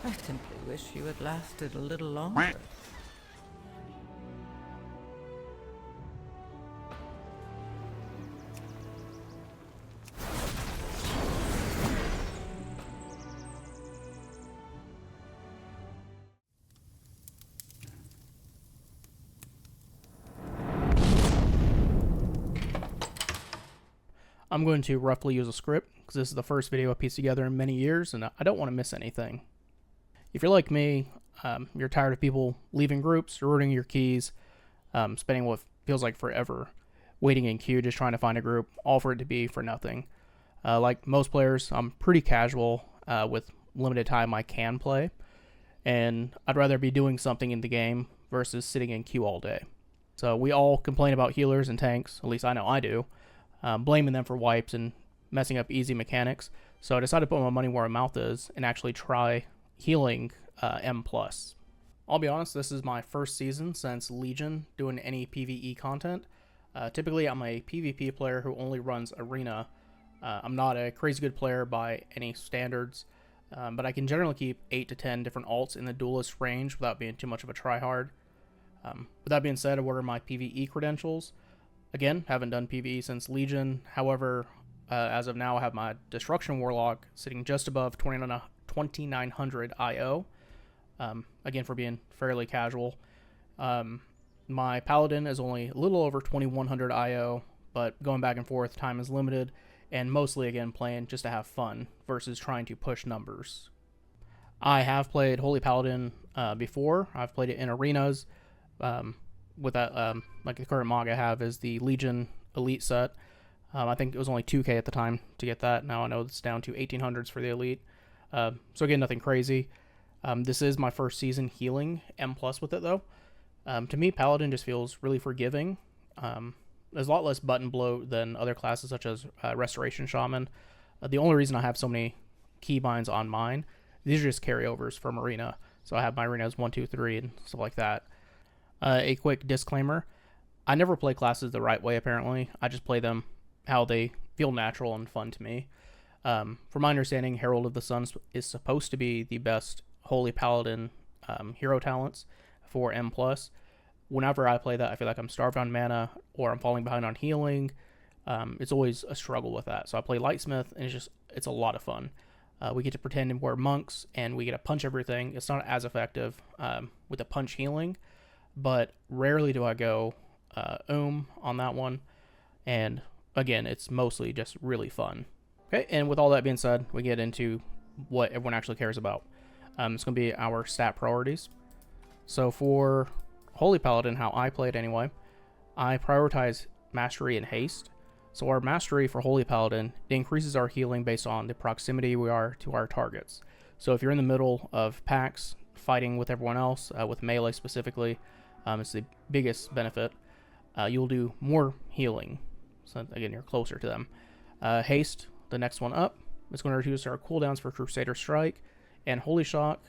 I simply wish you had lasted a little longer. I'm going to roughly use a script because this is the first video I pieced together in many years and I don't want to miss anything. If you're like me, you're tired of people leaving groups, ruining your keys, spending what feels like forever waiting in queue just trying to find a group, all for it to be for nothing. Like most players, I'm pretty casual with limited time I can play, and I'd rather be doing something in the game versus sitting in queue all day. So we all complain about healers and tanks, at least I know I do, blaming them for wipes and messing up easy mechanics. So I decided to put my money where my mouth is and actually try healing M+. I'll be honest, this is my first season since Legion doing any PvE content. Typically I'm a PvP player who only runs Arena. I'm not a crazy good player by any standards, but I can generally keep 8 to 10 different alts in the duelist range without being too much of a tryhard. With that being said, what are my PvE credentials? Again, haven't done PvE since Legion. However, as of now, I have my Destruction Warlock sitting just above 2900 IO. Again, for being fairly casual. My Paladin is only a little over 2100 IO, but going back and forth, time is limited, and mostly, again, playing just to have fun versus trying to push numbers. I have played Holy Paladin before. I've played it in arenas. With that, like the current mod I have is the Legion Elite set. I think it was only 2k at the time to get that. Now I know it's down to 1800s for the Elite. So again, nothing crazy. This is my first season healing M+ with it though. To me, Paladin just feels really forgiving. There's a lot less button bloat than other classes such as Restoration Shaman. The only reason I have so many keybinds on mine, these are just carryovers from Arena. So I have my Arenas 1, 2, 3 and stuff like that. A quick disclaimer, I never play classes the right way apparently. I just play them how they feel natural and fun to me. From my understanding, Herald of the Sun is supposed to be the best Holy Paladin hero talents for M+. Whenever I play that, I feel like I'm starved on mana or I'm falling behind on healing. It's always a struggle with that. So I play Lightsmith and it's a lot of fun. We get to pretend we're monks and we get to punch everything. It's not as effective with the punch healing, but rarely do I go on that one. And again, it's mostly just really fun. Okay, and with all that being said, we get into what everyone actually cares about. It's going to be our stat priorities. So for Holy Paladin, how I play it anyway, I prioritize Mastery and Haste. So our Mastery for Holy Paladin increases our healing based on the proximity we are to our targets. So if you're in the middle of packs, fighting with everyone else, with melee specifically, it's the biggest benefit. You'll do more healing. So again, you're closer to them. Haste, the next one up, is going to reduce our cooldowns for Crusader Strike and Holy Shock.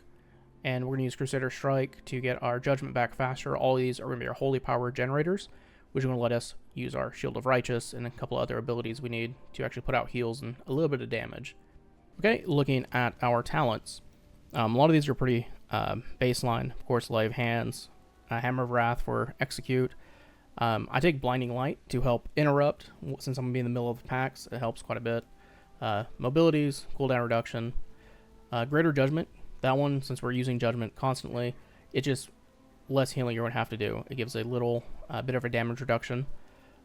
And we're going to use Crusader Strike to get our Judgment back faster. All of these are going to be our Holy Power generators, which are going to let us use our Shield of Righteous and a couple other abilities we need to actually put out heals and a little bit of damage. Okay, looking at our talents. A lot of these are pretty baseline. Of course, Lay of Hands, Hammer of Wrath for Execute. I take Blinding Light to help interrupt, since I'm going to be in the middle of the packs. It helps quite a bit. Mobilities, cooldown reduction. Greater Judgment. That one, since we're using Judgment constantly, it's just less healing you're going to have to do. It gives a little bit of a damage reduction.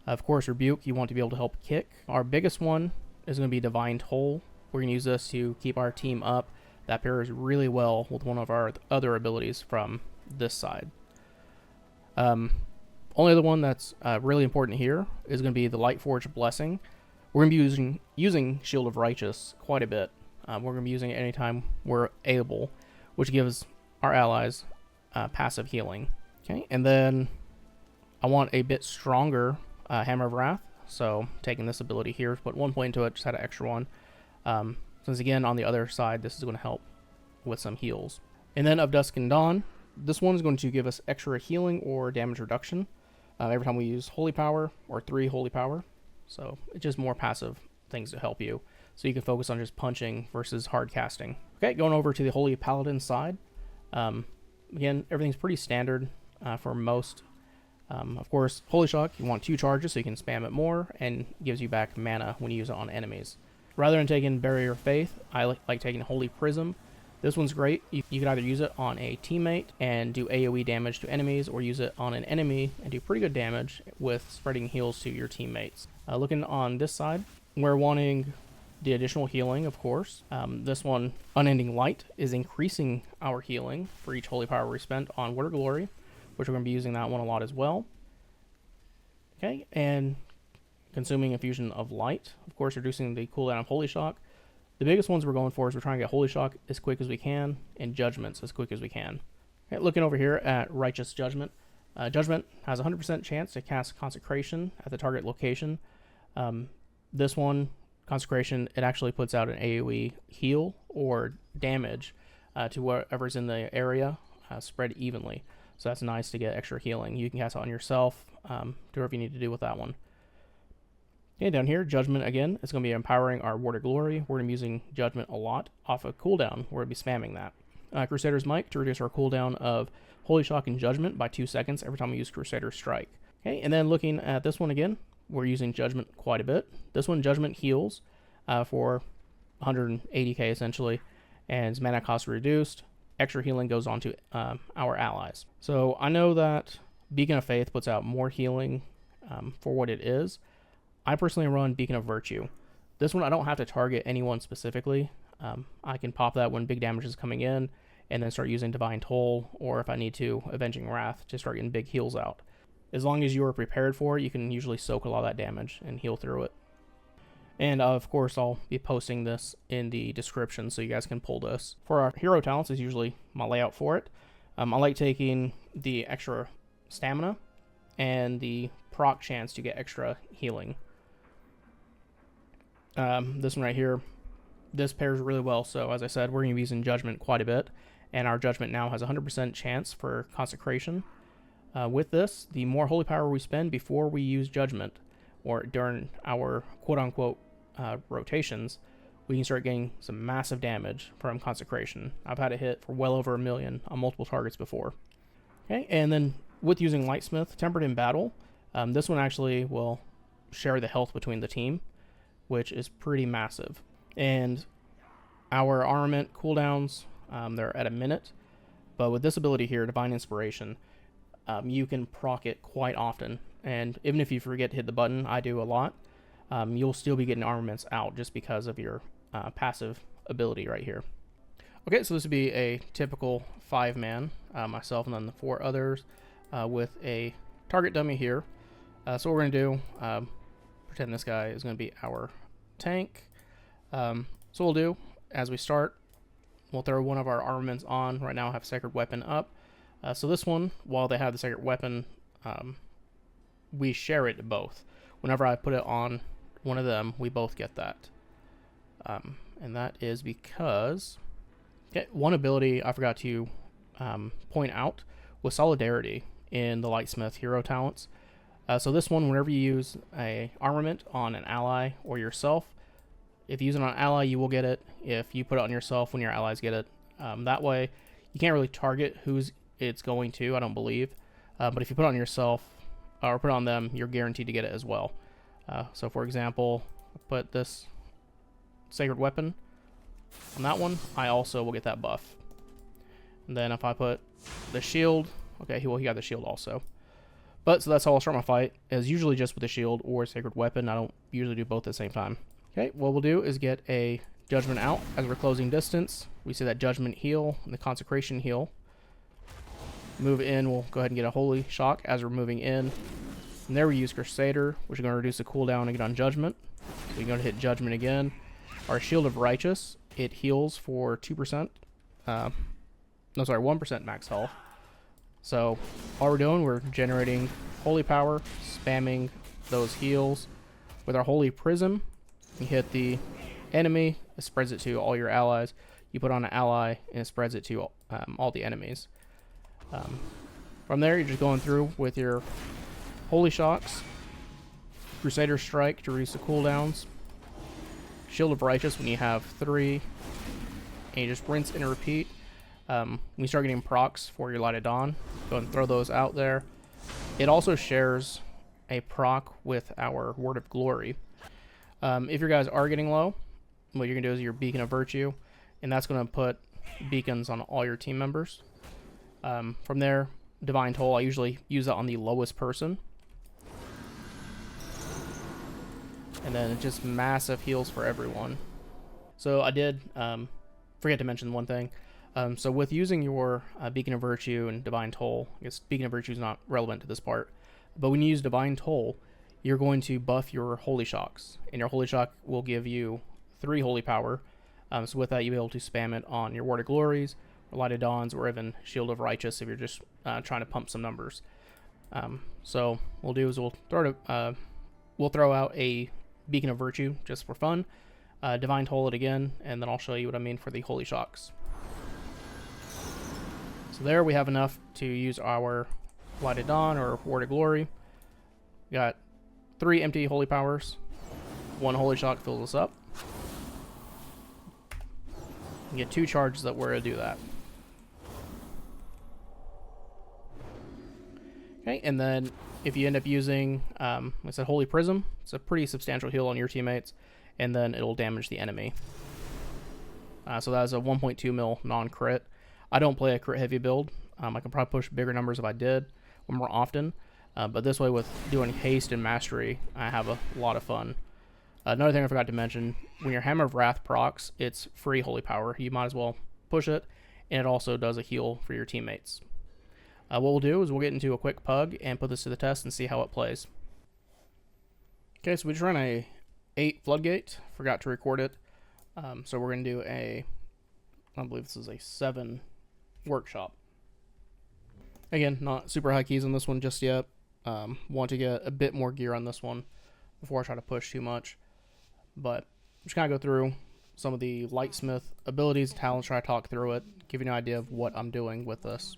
Of course, Rebuke, you want to be able to help kick. Our biggest one is going to be Divine Toll. We're going to use this to keep our team up. That pairs really well with one of our other abilities from this side. Only other one that's really important here is going to be the Lightforged Blessing. We're going to be using Shield of Righteous quite a bit. We're going to be using it anytime we're able, which gives our allies passive healing. Okay, and then I want a bit stronger Hammer of Wrath, so taking this ability here, put 1 point into it, just had an extra one. Since again, on the other side, this is going to help with some heals. And then of Dusk and Dawn, this one is going to give us extra healing or damage reduction every time we use Holy Power or 3 Holy Power. So it's just more passive things to help you. So you can focus on just punching versus hard casting. Okay, going over to the Holy Paladin side. Again, everything's pretty standard for most. Of course, Holy Shock, you want 2 charges so you can spam it more, and gives you back mana when you use it on enemies. Rather than taking Barrier of Faith, I like taking Holy Prism. This one's great. You can either use it on a teammate and do AoE damage to enemies, or use it on an enemy and do pretty good damage with spreading heals to your teammates. Looking on this side, we're wanting the additional healing, of course. This one, Unending Light, is increasing our healing for each holy power we spent on Water Glory, which we're going to be using that one a lot as well. Okay, and consuming Infusion of Light, of course, reducing the cooldown of Holy Shock. The biggest ones we're going for is we're trying to get Holy Shock as quick as we can, and Judgments as quick as we can. Okay, looking over here at Righteous Judgment. Judgment has a 100% chance to cast Consecration at the target location. This one, Consecration, it actually puts out an AoE heal or damage to whatever's in the area, spread evenly. So that's nice to get extra healing. You can cast it on yourself, do whatever you need to do with that one. Okay, down here, Judgment again. It's going to be empowering our Water Glory. We're going to be using Judgment a lot off of cooldown. We're going to be spamming that. Crusader's Might to reduce our cooldown of Holy Shock and Judgment by 2 seconds every time we use Crusader Strike. Okay, and then looking at this one again, we're using Judgment quite a bit. This one, Judgment heals for 180k essentially, and its mana cost reduced. Extra healing goes on to our allies. So I know that Beacon of Faith puts out more healing for what it is. I personally run Beacon of Virtue. This one I don't have to target anyone specifically. I can pop that when big damage is coming in, and then start using Divine Toll, or if I need to, Avenging Wrath to start getting big heals out. As long as you are prepared for it, you can usually soak a lot of that damage and heal through it. And of course, I'll be posting this in the description so you guys can pull this. For our hero talents is usually my layout for it. I like taking the extra stamina and the proc chance to get extra healing. This one right here, this pairs really well. So as I said, we're going to be using Judgment quite a bit, and our Judgment now has a 100% chance for Consecration. With this, the more holy power we spend before we use Judgment, or during our quote-unquote rotations, we can start getting some massive damage from Consecration. I've had it hit for well over 1 million on multiple targets before. Okay, and then with using Lightsmith, Tempered in Battle, this one actually will share the health between the team, which is pretty massive. And our armament cooldowns, they're at a minute, but with this ability here, Divine Inspiration, you can proc it quite often. And even if you forget to hit the button, I do a lot, you'll still be getting armaments out just because of your passive ability right here. Okay, so this would be a typical 5-man, myself and then the 4 others, with a target dummy here. So what we're going to do, pretend this guy is going to be our tank. So we'll do, as we start, we'll throw one of our armaments on. Right now I have Sacred Weapon up. So this one, while they have the Sacred Weapon, we share it both. Whenever I put it on one of them, we both get that. And that is because one ability I forgot to point out was Solidarity in the Lightsmith hero talents. So this one, whenever you use a armament on an ally or yourself, if you use it on an ally, you will get it. If you put it on yourself, when your allies get it, that way you can't really target who's it's going to, I don't believe. But if you put it on yourself or put it on them, you're guaranteed to get it as well. So for example, put this Sacred Weapon on that one, I also will get that buff. And then if I put the shield, okay, well, he got the shield also. But so that's how I'll start my fight, is usually just with the shield or Sacred Weapon. I don't usually do both at the same time. Okay, what we'll do is get a Judgment out as we're closing distance. We see that Judgment heal and the Consecration heal. Move in, we'll go ahead and get a Holy Shock as we're moving in. And there we use Crusader, which is going to reduce the cooldown and get on Judgment. So you're going to hit Judgment again. Our Shield of Righteous, it heals for 2%. No, sorry, 1% max health. So all we're doing, we're generating holy power, spamming those heals. With our Holy Prism, you hit the enemy, it spreads it to all your allies. You put on an ally, and it spreads it to all the enemies. From there, you're just going through with your Holy Shocks, Crusader Strike to reduce the cooldowns, Shield of Righteous when you have 3, and you just rinse and repeat. When you start getting procs for your Light of Dawn, go ahead and throw those out there. It also shares a proc with our Word of Glory. If your guys are getting low, what you're going to do is your Beacon of Virtue, and that's going to put beacons on all your team members. From there, Divine Toll, I usually use that on the lowest person. And then just massive heals for everyone. So I did forget to mention one thing. So with using your Beacon of Virtue and Divine Toll, I guess Beacon of Virtue is not relevant to this part, but when you use Divine Toll, you're going to buff your Holy Shocks, and your Holy Shock will give you 3 Holy Power. So with that, you'll be able to spam it on your Word of Glories, or Light of Dawns, or even Shield of Righteous if you're just trying to pump some numbers. So what we'll do is we'll throw out a Beacon of Virtue just for fun, Divine Toll it again, and then I'll show you what I mean for the Holy Shocks. So there we have enough to use our Light of Dawn or Word of Glory. Got 3 empty Holy Powers, 1 Holy Shock fills us up. You get 2 charges that were to do that. Okay, and then if you end up using, like I said, Holy Prism, it's a pretty substantial heal on your teammates, and then it'll damage the enemy. So that is a 1.2 mil non-crit. I don't play a crit heavy build. I could probably push bigger numbers if I did, or more often. But this way, with doing haste and mastery, I have a lot of fun. Another thing I forgot to mention, when your Hammer of Wrath procs, it's free Holy Power. You might as well push it, and it also does a heal for your teammates. What we'll do is we'll get into a quick pug and put this to the test and see how it plays. Okay, so we just ran a 8 Floodgate. Forgot to record it. So we're going to do I believe this is a 7 Workshop. Again, not super high keys on this one just yet. Want to get a bit more gear on this one before I try to push too much. But just kind of go through some of the Lightsmith abilities, talents, try to talk through it, give you an idea of what I'm doing with this.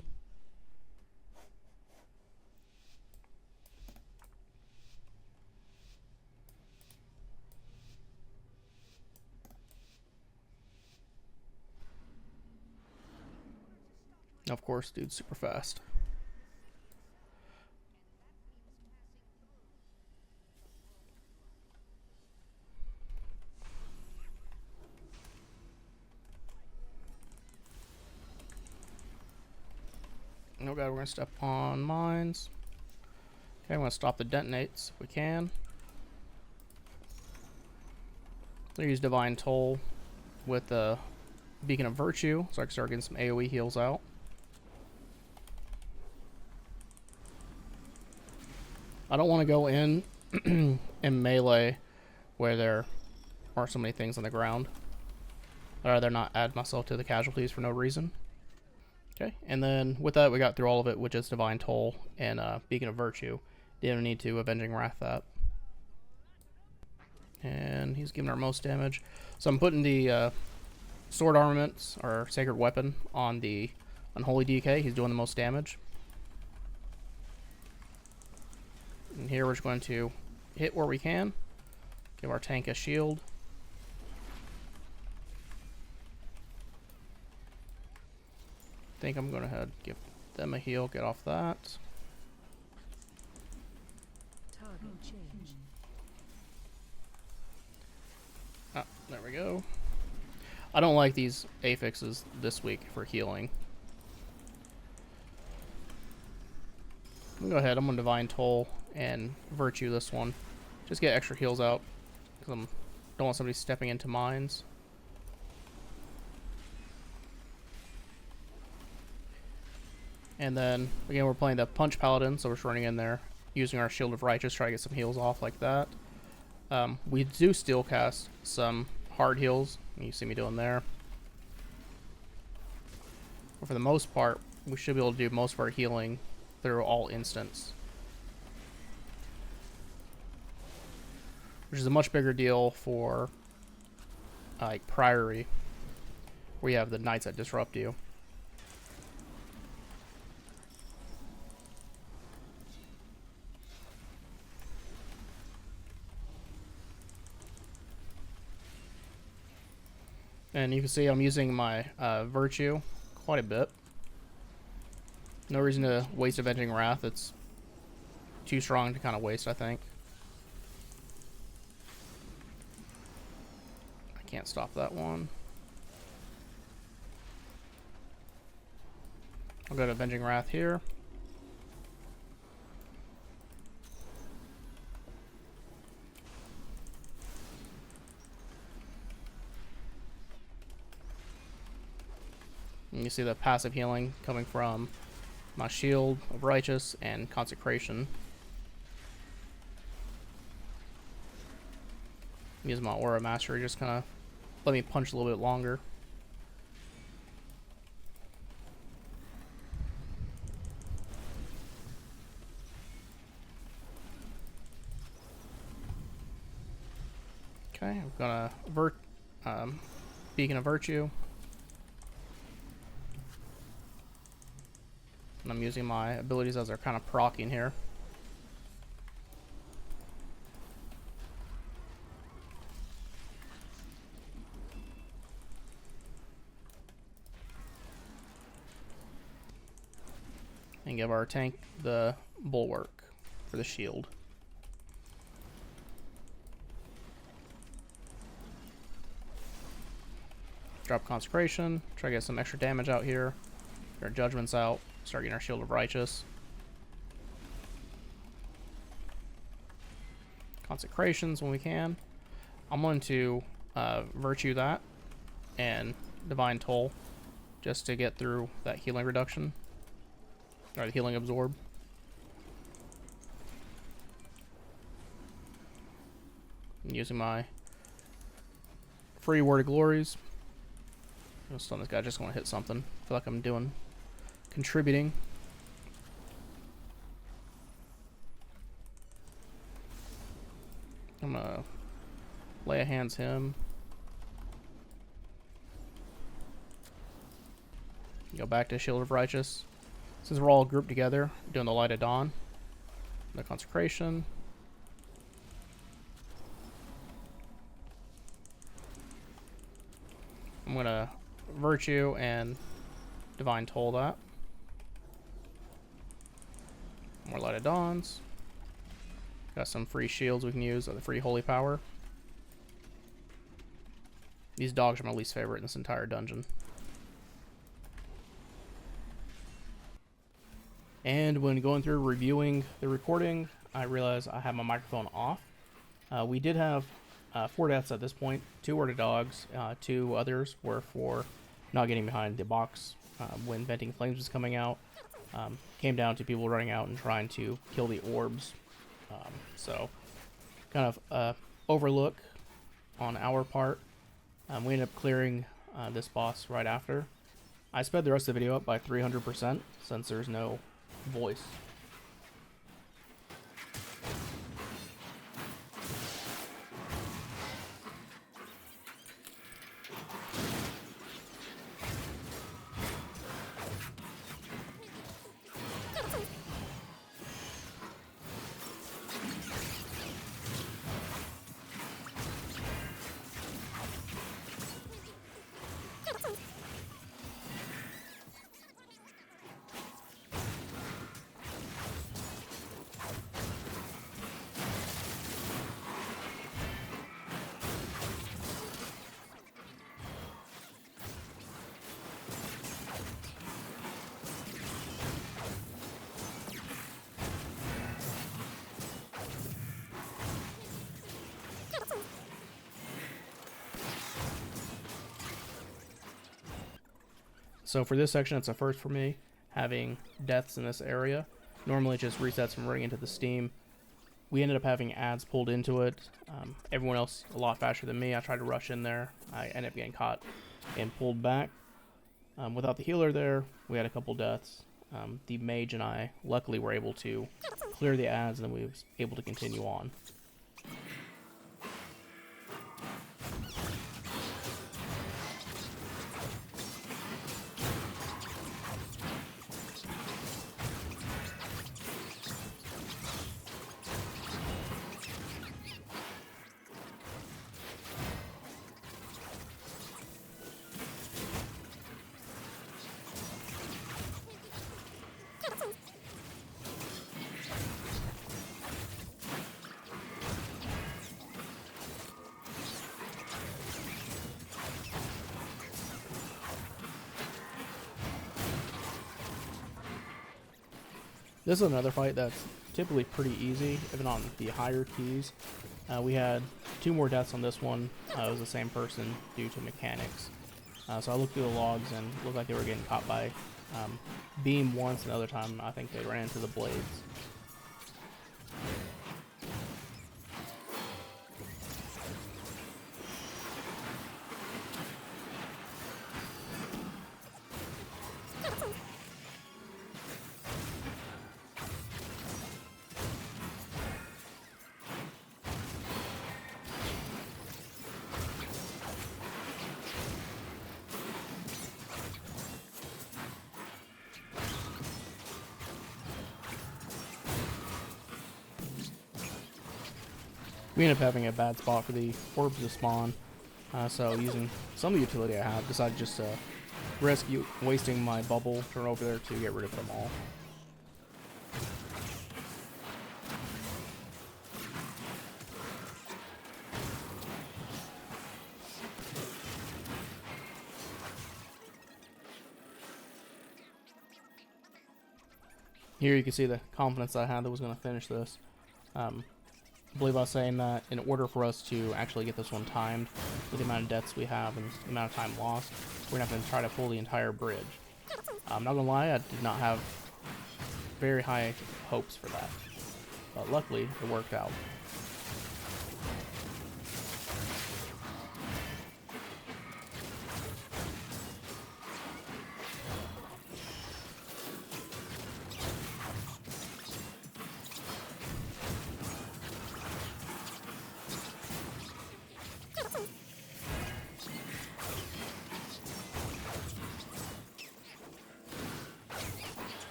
Of course, dude's super fast. Oh god, we're going to step on mines. Okay, I'm going to stop the detonates if we can. We'll use Divine Toll with the Beacon of Virtue, so I can start getting some AoE heals out. I don't want to go in melee where there are so many things on the ground. I'd rather not add myself to the casualties for no reason. Okay, and then with that we got through all of it, which is Divine Toll and Beacon of Virtue. Didn't need to Avenging Wrath that. And he's giving our most damage. So I'm putting the Sword Armaments, or Sacred Weapon, on the Unholy DK. He's doing the most damage. And here we're just going to hit where we can. Give our tank a shield. I think I'm going to head give them a heal, get off that. Target change. Ah, there we go. I don't like these affixes this week for healing. I'm gonna go ahead, I'm gonna Divine Toll and Virtue this one. Just get extra heals out, because I don't want somebody stepping into mines. And then, again, we're playing the Punch Paladin, so we're just running in there, using our Shield of Righteous, try to get some heals off like that. We do still cast some hard heals, you see me doing there. But for the most part, we should be able to do most of our healing through all instants. Which is a much bigger deal for like Priory, where you have the Knights that disrupt you. And you can see I'm using my Virtue quite a bit. No reason to waste Avenging Wrath. It's too strong to kind of waste, I think. I can't stop that one. I'll go to Avenging Wrath here. And you see the passive healing coming from my Shield of Righteous and Consecration. Use my Aura Mastery, just kind of let me punch a little bit longer. Okay, I'm gonna Beacon of Virtue. And I'm using my abilities as they're kind of proccing here. And give our tank the Bulwark for the shield. Drop Consecration, try to get some extra damage out here. Get our Judgments out, start getting our Shield of Righteous. Consecrations when we can. I'm going to Virtue that and Divine Toll just to get through that healing reduction. Or the healing absorb. I'm using my free Word of Glories. I'm gonna stun this guy, just want to hit something. I feel like I'm contributing. I'm gonna lay a hands him. Go back to Shield of Righteous. Since we're all grouped together, doing the Light of Dawn, the Consecration. I'm gonna Virtue and Divine Toll that. More Light of Dawns. Got some free shields we can use, or the free Holy Power. These dogs are my least favorite in this entire dungeon. And when going through reviewing the recording, I realized I have my microphone off. We did have 4 deaths at this point. 2 were to dogs. 2 others were for not getting behind the box when Venting Flames was coming out. Came down to people running out and trying to kill the orbs. So, kind of overlook on our part. We ended up clearing this boss right after. I sped the rest of the video up by 300% since there's no voice. So for this section, it's a first for me, having deaths in this area. Normally it just resets from running into the steam. We ended up having ads pulled into it. Everyone else a lot faster than me. I tried to rush in there. I ended up getting caught and pulled back. Without the healer there, we had a couple deaths. The mage and I luckily were able to clear the ads, and then we was able to continue on. This is another fight that's typically pretty easy, even on the higher keys. We had 2 more deaths on this one. It was the same person due to mechanics. So I looked through the logs and it looked like they were getting caught by beam once, another time I think they ran into the blades. We ended up having a bad spot for the orbs to spawn, so using some of the utility I have, decided just to risk wasting my bubble, turn over there to get rid of them all. Here you can see the confidence I had that was going to finish this. I believe I was saying that in order for us to actually get this one timed with the amount of deaths we have and the amount of time lost, we're going to have to try to pull the entire bridge. I'm not going to lie, I did not have very high hopes for that, but luckily it worked out.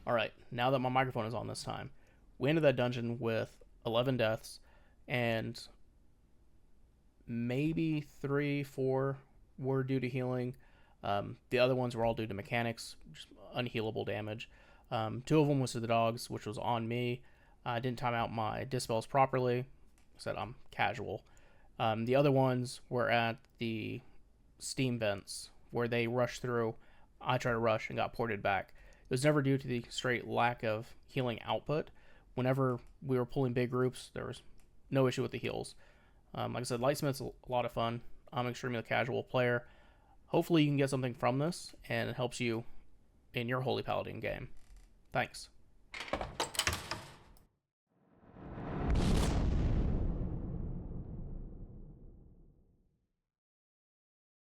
Alright, now that my microphone is on this time, we ended that dungeon with 11 deaths, and maybe 3, 4 were due to healing. The other ones were all due to mechanics, just unhealable damage. 2 of them was to the dogs, which was on me. I didn't time out my dispels properly. I said I'm casual. The other ones were at the steam vents, where they rushed through. I tried to rush and got ported back. It was never due to the straight lack of healing output. Whenever we were pulling big groups, there was no issue with the heals. Like I said, Lightsmith's a lot of fun. I'm an extremely casual player. Hopefully you can get something from this, and it helps you in your Holy Paladin game. Thanks.